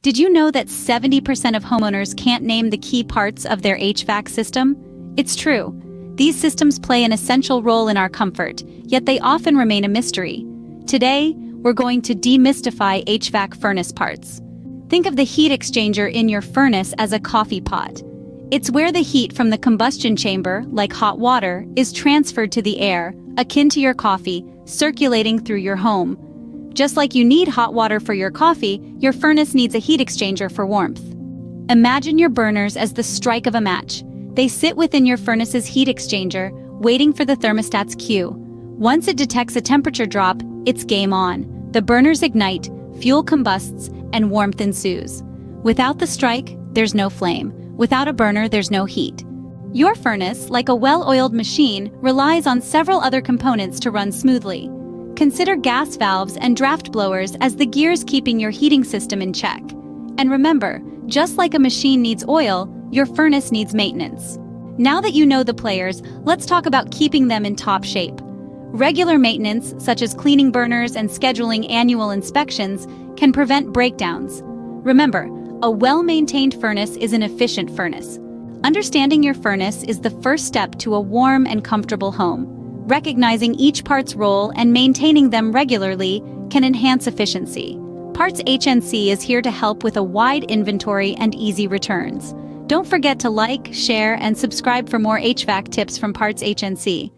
Did you know that 70% of homeowners can't name the key parts of their HVAC system? It's true. These systems play an essential role in our comfort, yet they often remain a mystery. Today, we're going to demystify HVAC furnace parts. Think of the heat exchanger in your furnace as a coffee pot. It's where the heat from the combustion chamber, like hot water, is transferred to the air, akin to your coffee, circulating through your home. Just like you need hot water for your coffee, your furnace needs a heat exchanger for warmth. Imagine your burners as the strike of a match. They sit within your furnace's heat exchanger, waiting for the thermostat's cue. Once it detects a temperature drop, it's game on. The burners ignite, fuel combusts, and warmth ensues. Without the strike, there's no flame. Without a burner, there's no heat. Your furnace, like a well-oiled machine, relies on several other components to run smoothly. Consider gas valves and draft blowers as the gears keeping your heating system in check. And remember, just like a machine needs oil, your furnace needs maintenance. Now that you know the players, let's talk about keeping them in top shape. Regular maintenance, such as cleaning burners and scheduling annual inspections, can prevent breakdowns. Remember, a well-maintained furnace is an efficient furnace. Understanding your furnace is the first step to a warm and comfortable home. Recognizing each part's role and maintaining them regularly can enhance efficiency. PartsHnC is here to help with a wide inventory and easy returns. Don't forget to like, share, and subscribe for more HVAC tips from PartsHnC.